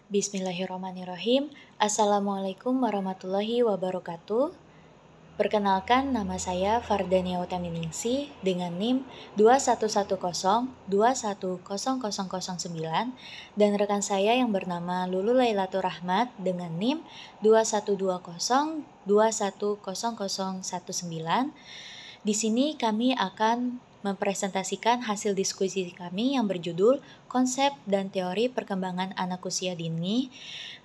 Bismillahirrahmanirrahim. Assalamualaikum warahmatullahi wabarakatuh. Perkenalkan, nama saya Fardania Utaminingsih dengan NIM 2110210009 dan rekan saya yang bernama Lulu Lailatul Rahmat dengan NIM 2120210019. Di sini kami akan mempresentasikan hasil diskusi kami yang berjudul Konsep dan Teori Perkembangan Anak Usia Dini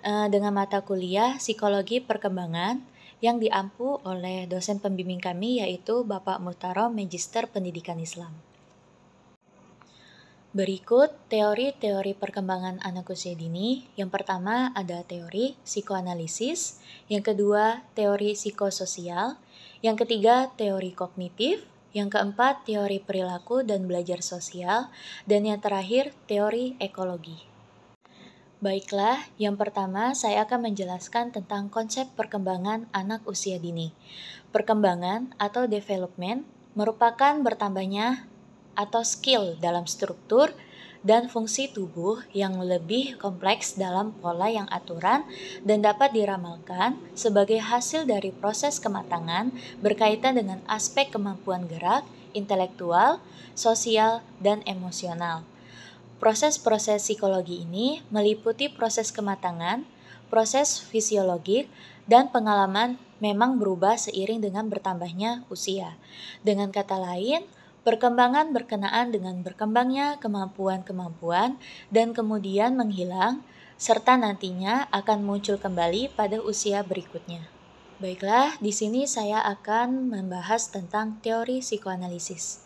dengan mata kuliah Psikologi Perkembangan yang diampu oleh dosen pembimbing kami yaitu Bapak Muhtarom Magister Pendidikan Islam. Berikut teori-teori perkembangan anak usia dini. Yang pertama ada teori psikoanalisis, yang kedua teori psikososial, yang ketiga teori kognitif, yang keempat teori perilaku dan belajar sosial, dan yang terakhir teori ekologi. Baiklah, yang pertama saya akan menjelaskan tentang konsep perkembangan anak usia dini. Perkembangan atau development merupakan bertambahnya atau skill dalam struktur dan fungsi tubuh yang lebih kompleks dalam pola yang aturan dan dapat diramalkan sebagai hasil dari proses kematangan berkaitan dengan aspek kemampuan gerak, intelektual, sosial, dan emosional. Proses-proses psikologi ini meliputi proses kematangan, proses fisiologik, dan pengalaman memang berubah seiring dengan bertambahnya usia. Dengan kata lain, perkembangan berkenaan dengan berkembangnya kemampuan-kemampuan dan kemudian menghilang, serta nantinya akan muncul kembali pada usia berikutnya. Baiklah, di sini saya akan membahas tentang teori psikoanalisis.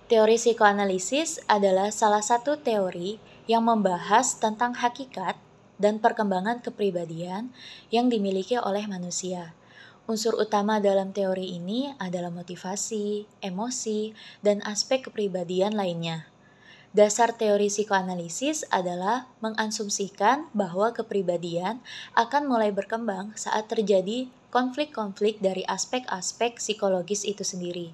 Teori psikoanalisis adalah salah satu teori yang membahas tentang hakikat dan perkembangan kepribadian yang dimiliki oleh manusia. Unsur utama dalam teori ini adalah motivasi, emosi, dan aspek kepribadian lainnya. Dasar teori psikoanalisis adalah mengasumsikan bahwa kepribadian akan mulai berkembang saat terjadi konflik-konflik dari aspek-aspek psikologis itu sendiri.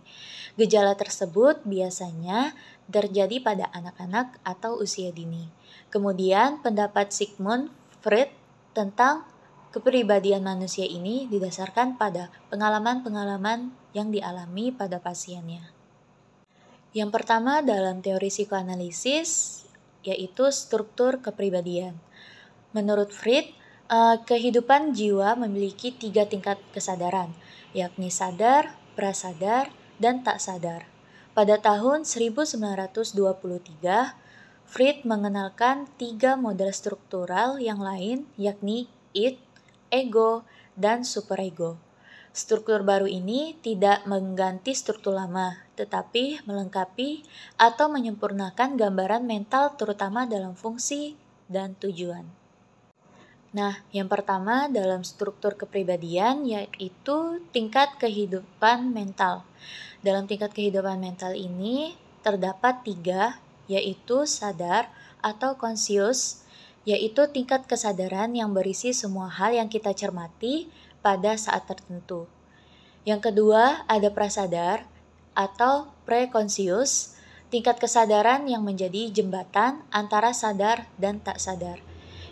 Gejala tersebut biasanya terjadi pada anak-anak atau usia dini. Kemudian pendapat Sigmund Freud tentang kepribadian manusia ini didasarkan pada pengalaman-pengalaman yang dialami pada pasiennya. Yang pertama dalam teori psikoanalisis yaitu struktur kepribadian. Menurut Freud, kehidupan jiwa memiliki 3 tingkat kesadaran, yakni sadar, prasadar, dan tak sadar. Pada tahun 1923, Freud mengenalkan 3 model struktural yang lain, yakni id, ego, dan superego. Struktur baru ini tidak mengganti struktur lama, tetapi melengkapi atau menyempurnakan gambaran mental terutama dalam fungsi dan tujuan. Nah, yang pertama dalam struktur kepribadian yaitu tingkat kehidupan mental. Dalam tingkat kehidupan mental ini terdapat 3, yaitu sadar atau conscious, yaitu tingkat kesadaran yang berisi semua hal yang kita cermati pada saat tertentu. Yang kedua ada prasadar atau preconscious, tingkat kesadaran yang menjadi jembatan antara sadar dan tak sadar.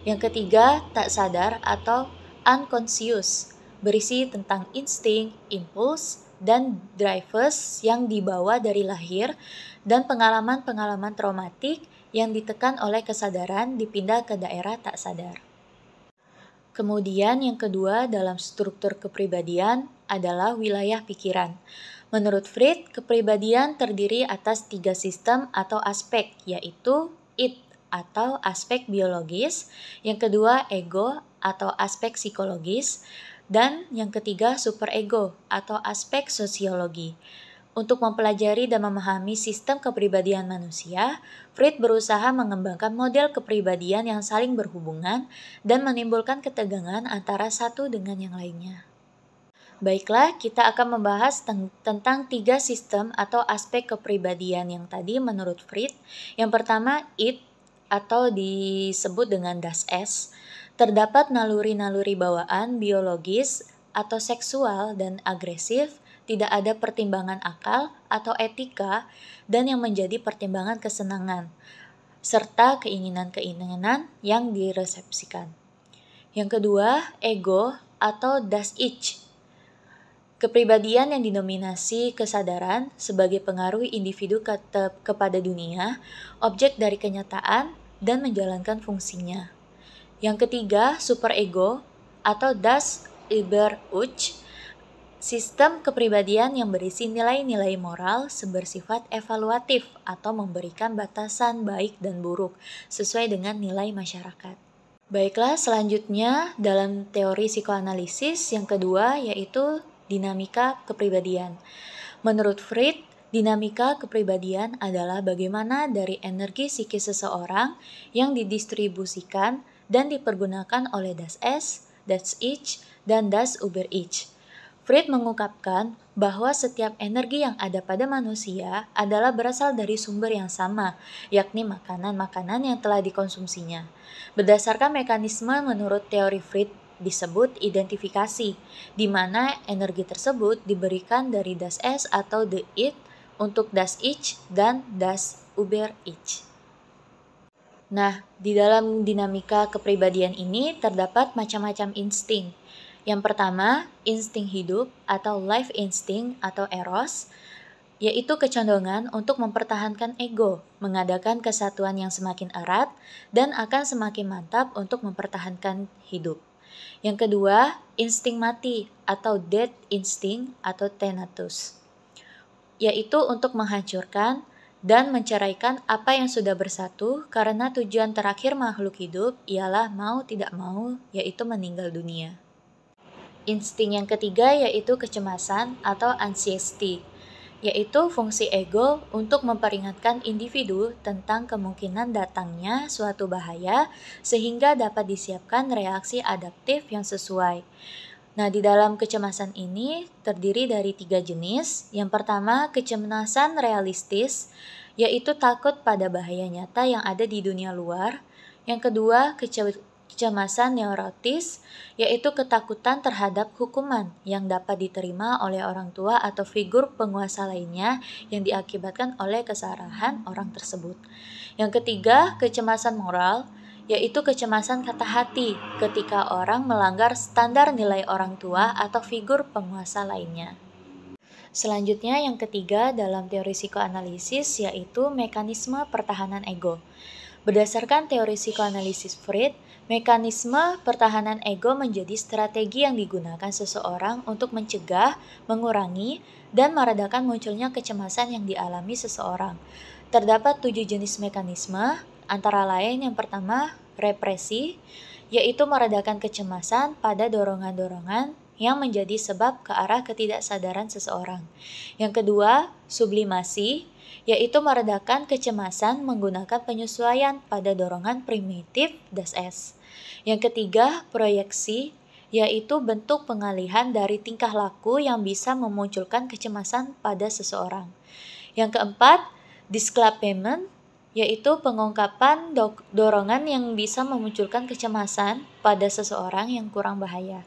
Yang ketiga tak sadar atau unconscious, berisi tentang insting, impuls, dan drives yang dibawa dari lahir dan pengalaman-pengalaman traumatik yang ditekan oleh kesadaran dipindah ke daerah tak sadar. Kemudian yang kedua dalam struktur kepribadian adalah wilayah pikiran. Menurut Freud, kepribadian terdiri atas 3 sistem atau aspek, yaitu id atau aspek biologis, yang kedua ego atau aspek psikologis, dan yang ketiga superego atau aspek sosiologi. Untuk mempelajari dan memahami sistem kepribadian manusia, Freud berusaha mengembangkan model kepribadian yang saling berhubungan dan menimbulkan ketegangan antara satu dengan yang lainnya. Baiklah, kita akan membahas tentang 3 sistem atau aspek kepribadian yang tadi menurut Freud. Yang pertama, id atau disebut dengan Das Es. Terdapat naluri-naluri bawaan biologis atau seksual dan agresif, tidak ada pertimbangan akal atau etika, dan yang menjadi pertimbangan kesenangan. serta keinginan-keinginan yang diresepsikan. Yang kedua, ego atau das Ich. Kepribadian yang didominasi kesadaran sebagai pengaruh individu kepada dunia, objek dari kenyataan, dan menjalankan fungsinya. Yang ketiga, superego atau das Überuch, sistem kepribadian yang berisi nilai-nilai moral bersifat evaluatif atau memberikan batasan baik dan buruk sesuai dengan nilai masyarakat. Baiklah, selanjutnya dalam teori psikoanalisis yang kedua yaitu dinamika kepribadian. Menurut Freud, dinamika kepribadian adalah bagaimana dari energi psikis seseorang yang didistribusikan dan dipergunakan oleh das Es, das Ich, dan das Über-Ich. Freud mengungkapkan bahwa setiap energi yang ada pada manusia adalah berasal dari sumber yang sama, yakni makanan-makanan yang telah dikonsumsinya. Berdasarkan mekanisme menurut teori Freud disebut identifikasi, di mana energi tersebut diberikan dari das Es atau the It untuk das Ich dan das Über-Ich. Nah, di dalam dinamika kepribadian ini terdapat macam-macam insting. Yang pertama, insting hidup atau life instinct atau eros, yaitu kecondongan untuk mempertahankan ego, mengadakan kesatuan yang semakin erat, dan akan semakin mantap untuk mempertahankan hidup. Yang kedua, insting mati atau death instinct atau thanatos, yaitu untuk menghancurkan dan menceraikan apa yang sudah bersatu karena tujuan terakhir makhluk hidup ialah mau tidak mau, yaitu meninggal dunia. Insting yang ketiga yaitu kecemasan atau anxiety, yaitu fungsi ego untuk memperingatkan individu tentang kemungkinan datangnya suatu bahaya sehingga dapat disiapkan reaksi adaptif yang sesuai. Nah, di dalam kecemasan ini terdiri dari 3 jenis. Yang pertama, kecemasan realistis, yaitu takut pada bahaya nyata yang ada di dunia luar. Yang kedua, kecemasan neurotis, yaitu ketakutan terhadap hukuman yang dapat diterima oleh orang tua atau figur penguasa lainnya yang diakibatkan oleh kesalahan orang tersebut. Yang ketiga, kecemasan moral, yaitu kecemasan kata hati ketika orang melanggar standar nilai orang tua atau figur penguasa lainnya. Selanjutnya yang ketiga dalam teori psikoanalisis yaitu mekanisme pertahanan ego. Berdasarkan teori psikoanalisis Freud, mekanisme pertahanan ego menjadi strategi yang digunakan seseorang untuk mencegah, mengurangi, dan meredakan munculnya kecemasan yang dialami seseorang. Terdapat 7 jenis mekanisme, antara lain yang pertama, represi, yaitu meredakan kecemasan pada dorongan-dorongan yang menjadi sebab ke arah ketidaksadaran seseorang. Yang kedua, sublimasi, yaitu meredakan kecemasan menggunakan penyesuaian pada dorongan primitif das Es. Yang ketiga, proyeksi, yaitu bentuk pengalihan dari tingkah laku yang bisa memunculkan kecemasan pada seseorang. Yang keempat, disclapement, yaitu pengungkapan dorongan yang bisa memunculkan kecemasan pada seseorang yang kurang bahaya.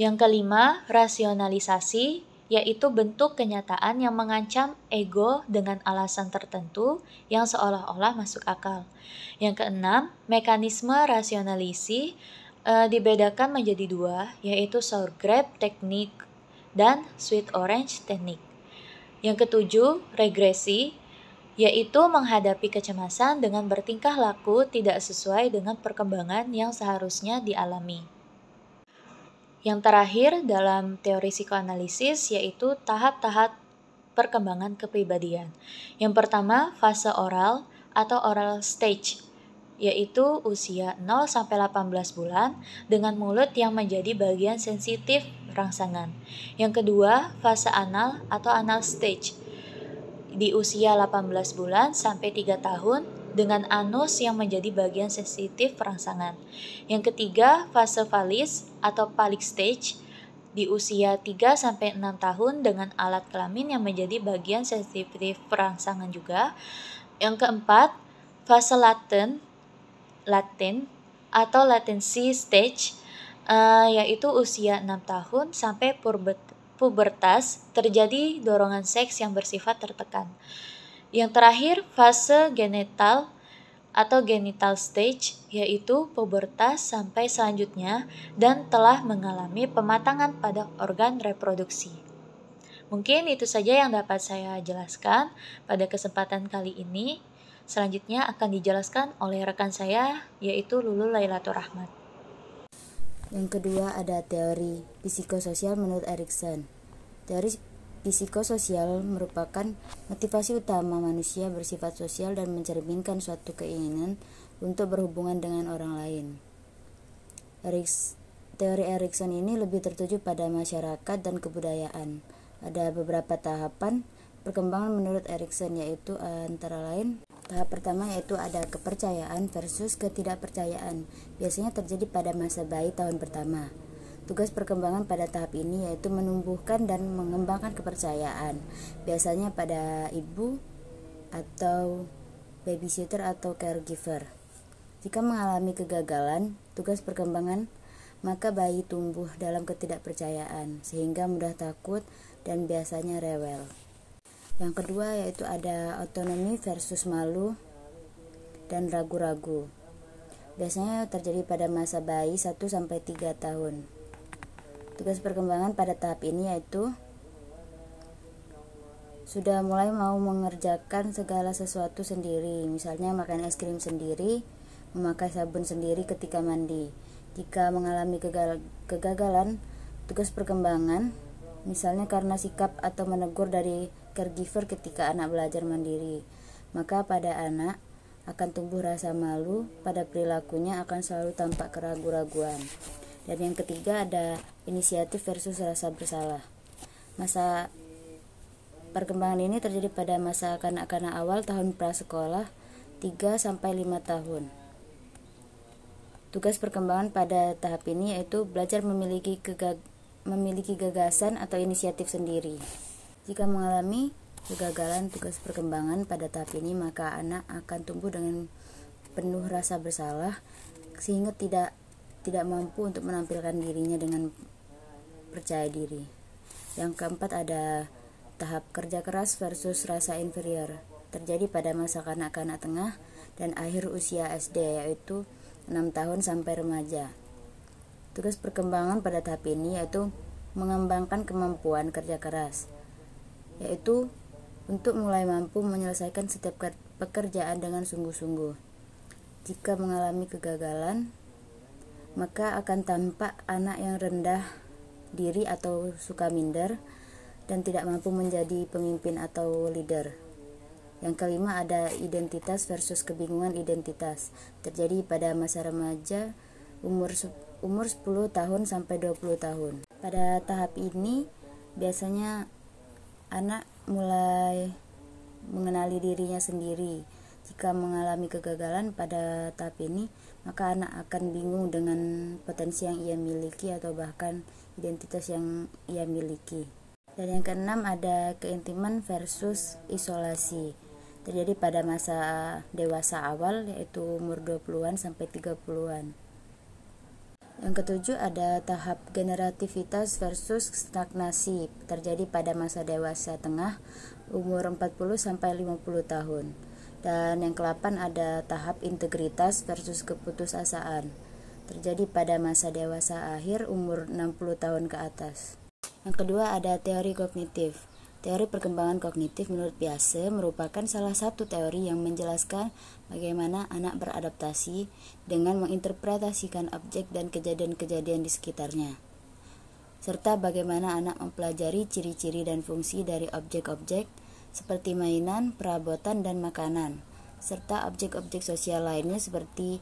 Yang kelima, rasionalisasi, yaitu bentuk kenyataan yang mengancam ego dengan alasan tertentu yang seolah-olah masuk akal. Yang keenam, mekanisme rasionalisi dibedakan menjadi 2, yaitu sour grape teknik dan sweet orange teknik. Yang ketujuh, regresi, yaitu menghadapi kecemasan dengan bertingkah laku tidak sesuai dengan perkembangan yang seharusnya dialami. Yang terakhir dalam teori psikoanalisis yaitu tahap-tahap perkembangan kepribadian. Yang pertama, fase oral atau oral stage, yaitu usia 0-18 bulan dengan mulut yang menjadi bagian sensitif rangsangan. Yang kedua, fase anal atau anal stage, di usia 18 bulan sampai 3 tahun dengan anus yang menjadi bagian sensitif rangsangan. Yang ketiga, fase falis atau phallic stage di usia 3 sampai 6 tahun dengan alat kelamin yang menjadi bagian sensitif rangsangan juga. Yang keempat, fase laten atau latency stage yaitu usia 6 tahun sampai pubertas terjadi dorongan seks yang bersifat tertekan. Yang terakhir, fase genital atau genital stage, yaitu pubertas sampai selanjutnya dan telah mengalami pematangan pada organ reproduksi. Mungkin itu saja yang dapat saya jelaskan pada kesempatan kali ini. Selanjutnya akan dijelaskan oleh rekan saya, yaitu Lulu Lailatul Rahmat. Yang kedua ada teori psikososial menurut Erikson. Teori psikososial merupakan motivasi utama manusia bersifat sosial dan mencerminkan suatu keinginan untuk berhubungan dengan orang lain. Teori Erikson ini lebih tertuju pada masyarakat dan kebudayaan. Ada beberapa tahapan perkembangan menurut Erikson, yaitu antara lain tahap pertama yaitu ada kepercayaan versus ketidakpercayaan. Biasanya terjadi pada masa bayi tahun pertama. Tugas perkembangan pada tahap ini yaitu menumbuhkan dan mengembangkan kepercayaan, biasanya pada ibu atau babysitter atau caregiver. Jika mengalami kegagalan tugas perkembangan, maka bayi tumbuh dalam ketidakpercayaan sehingga mudah takut dan biasanya rewel. Yang kedua yaitu ada otonomi versus malu dan ragu-ragu. Biasanya terjadi pada masa bayi 1-3 tahun. Tugas perkembangan pada tahap ini yaitu sudah mulai mau mengerjakan segala sesuatu sendiri, misalnya makan es krim sendiri, memakai sabun sendiri ketika mandi. Jika mengalami kegagalan tugas perkembangan, misalnya karena sikap atau menegur dari caregiver ketika anak belajar mandiri, maka pada anak akan tumbuh rasa malu, pada perilakunya akan selalu tampak keraguan-raguan. Dan yang ketiga ada inisiatif versus rasa bersalah. Masa perkembangan ini terjadi pada masa kanak-kanak awal tahun prasekolah 3-5 tahun. Tugas perkembangan pada tahap ini yaitu belajar memiliki gagasan atau inisiatif sendiri. Jika mengalami kegagalan tugas perkembangan pada tahap ini, maka anak akan tumbuh dengan penuh rasa bersalah sehingga tidak mampu untuk menampilkan dirinya dengan percaya diri. Yang keempat ada tahap kerja keras versus rasa inferior. Terjadi pada masa kanak-kanak tengah dan akhir usia SD, yaitu 6 tahun sampai remaja. Tugas perkembangan pada tahap ini yaitu mengembangkan kemampuan kerja keras, yaitu untuk mulai mampu menyelesaikan setiap pekerjaan dengan sungguh-sungguh. Jika mengalami kegagalan, maka akan tampak anak yang rendah diri atau suka minder dan tidak mampu menjadi pemimpin atau leader. Yang kelima ada identitas versus kebingungan identitas. Terjadi pada masa remaja umur 10 tahun sampai 20 tahun. Pada tahap ini biasanya anak mulai mengenali dirinya sendiri. Jika mengalami kegagalan pada tahap ini, maka anak akan bingung dengan potensi yang ia miliki atau bahkan identitas yang ia miliki. Dan yang keenam ada keintiman versus isolasi. Terjadi pada masa dewasa awal, yaitu umur 20-an sampai 30-an. Yang ketujuh ada tahap generativitas versus stagnasi. Terjadi pada masa dewasa tengah, umur 40 sampai 50 tahun. Dan yang ke-8 ada tahap integritas versus keputusasaan. Terjadi pada masa dewasa akhir, umur 60 tahun ke atas. Yang kedua ada teori kognitif. Teori perkembangan kognitif menurut Piaget merupakan salah satu teori yang menjelaskan bagaimana anak beradaptasi dengan menginterpretasikan objek dan kejadian-kejadian di sekitarnya, serta bagaimana anak mempelajari ciri-ciri dan fungsi dari objek-objek seperti mainan, perabotan, dan makanan, serta objek-objek sosial lainnya seperti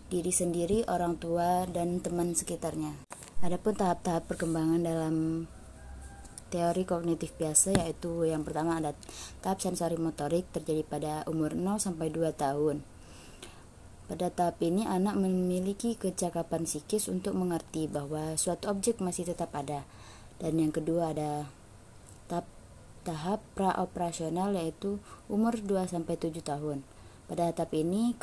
diri sendiri, orang tua, dan teman sekitarnya. Adapun tahap-tahap perkembangan dalam teori kognitif Piaget yaitu yang pertama ada tahap sensori motorik, terjadi pada umur 0 sampai 2 tahun. Pada tahap ini anak memiliki kecakapan psikis untuk mengerti bahwa suatu objek masih tetap ada. Dan yang kedua ada tahap praoperasional yaitu umur 2 sampai 7 tahun. Pada tahap ini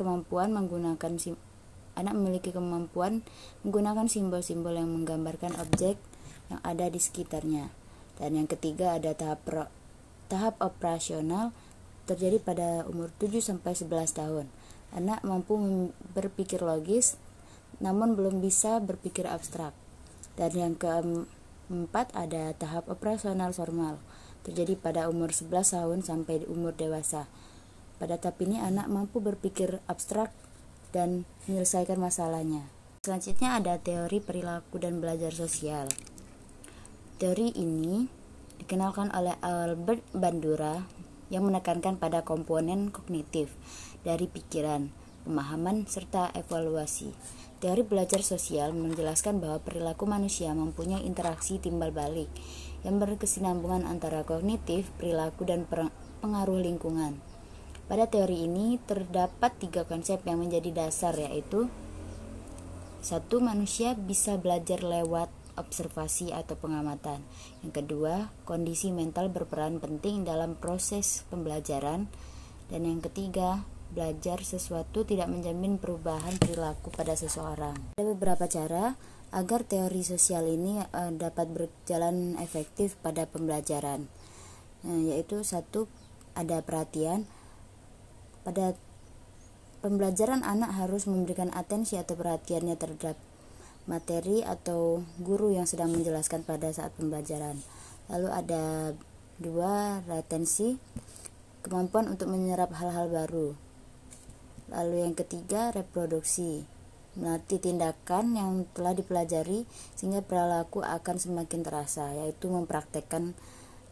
anak memiliki kemampuan menggunakan simbol-simbol yang menggambarkan objek yang ada di sekitarnya. Dan yang ketiga ada tahap operasional, terjadi pada umur 7 sampai 11 tahun. Anak mampu berpikir logis, namun belum bisa berpikir abstrak. Dan yang keempat ada tahap operasional formal, terjadi pada umur 11 tahun sampai umur dewasa. Pada tahap ini anak mampu berpikir abstrak dan menyelesaikan masalahnya. Selanjutnya ada teori perilaku dan belajar sosial. Teori ini dikenalkan oleh Albert Bandura yang menekankan pada komponen kognitif dari pikiran, pemahaman, serta evaluasi. Teori belajar sosial menjelaskan bahwa perilaku manusia mempunyai interaksi timbal balik yang berkesinambungan antara kognitif, perilaku, dan pengaruh lingkungan. Pada teori ini terdapat 3 konsep yang menjadi dasar, yaitu 1. Manusia bisa belajar lewat observasi atau pengamatan. Yang kedua, kondisi mental berperan penting dalam proses pembelajaran. Dan yang ketiga, belajar sesuatu tidak menjamin perubahan perilaku pada seseorang. Ada beberapa cara agar teori sosial ini dapat berjalan efektif pada pembelajaran, yaitu 1. Ada perhatian. Pada pembelajaran anak harus memberikan atensi atau perhatiannya terhadap materi atau guru yang sedang menjelaskan pada saat pembelajaran. Lalu ada 2, retensi, kemampuan untuk menyerap hal-hal baru. Lalu yang ketiga, reproduksi, melatih tindakan yang telah dipelajari sehingga perilaku akan semakin terasa, yaitu mempraktekkan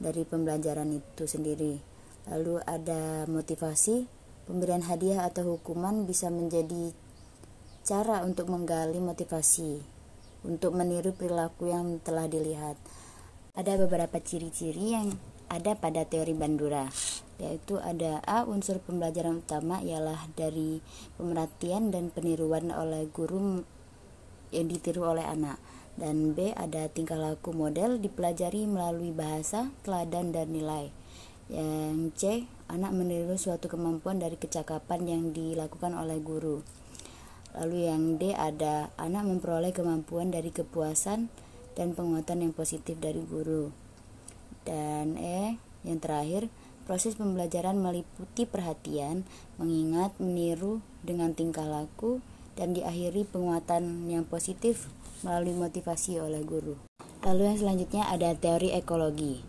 dari pembelajaran itu sendiri. Lalu ada motivasi, pemberian hadiah atau hukuman bisa menjadi cara untuk menggali motivasi untuk meniru perilaku yang telah dilihat. Ada beberapa ciri-ciri yang ada pada teori Bandura, yaitu ada A. Unsur pembelajaran utama ialah dari pemerhatian dan peniruan oleh guru yang ditiru oleh anak. Dan B. Ada tingkah laku model dipelajari melalui bahasa, teladan, dan nilai. Yang C. Anak meniru suatu kemampuan dari kecakapan yang dilakukan oleh guru. Lalu yang D, ada anak memperoleh kemampuan dari kepuasan dan penguatan yang positif dari guru. Dan E, yang terakhir, proses pembelajaran meliputi perhatian, mengingat, meniru dengan tingkah laku, dan diakhiri penguatan yang positif melalui motivasi oleh guru. Lalu yang selanjutnya ada teori ekologi.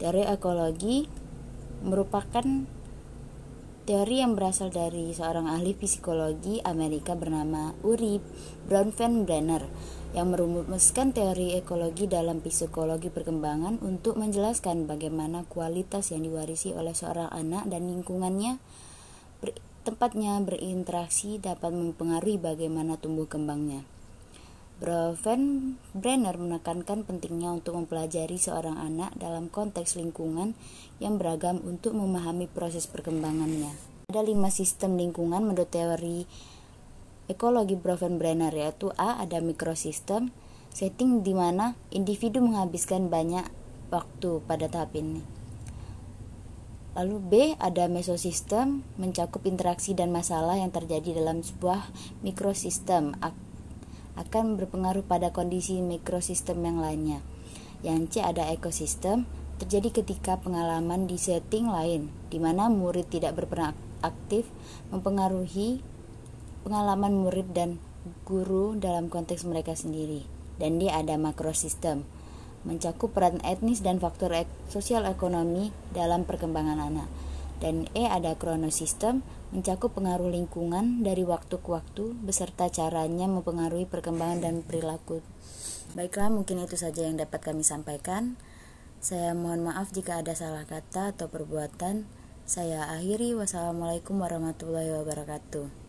Teori ekologi merupakan teori yang berasal dari seorang ahli psikologi Amerika bernama Uri Bronfenbrenner yang merumuskan teori ekologi dalam psikologi perkembangan untuk menjelaskan bagaimana kualitas yang diwarisi oleh seorang anak dan lingkungannya tempatnya berinteraksi dapat mempengaruhi bagaimana tumbuh kembangnya. Bronfenbrenner menekankan pentingnya untuk mempelajari seorang anak dalam konteks lingkungan yang beragam untuk memahami proses perkembangannya. Ada 5 sistem lingkungan menurut teori ekologi Bronfenbrenner, yaitu A. Ada mikrosistem, setting di mana individu menghabiskan banyak waktu pada tahap ini. Lalu B. Ada mesosistem, mencakup interaksi dan masalah yang terjadi dalam sebuah mikrosistem akan berpengaruh pada kondisi mikrosistem yang lainnya. Yang C. Ada ekosistem, terjadi ketika pengalaman di setting lain, di mana murid tidak berperan aktif, mempengaruhi pengalaman murid dan guru dalam konteks mereka sendiri. Dan D. Ada makrosistem, mencakup peran etnis dan faktor sosial ekonomi dalam perkembangan anak. Dan E. Ada kronosistem, mencakup pengaruh lingkungan dari waktu ke waktu beserta caranya mempengaruhi perkembangan dan perilaku. Baiklah, mungkin itu saja yang dapat kami sampaikan. Saya mohon maaf jika ada salah kata atau perbuatan. Saya akhiri. Wassalamualaikum warahmatullahi wabarakatuh.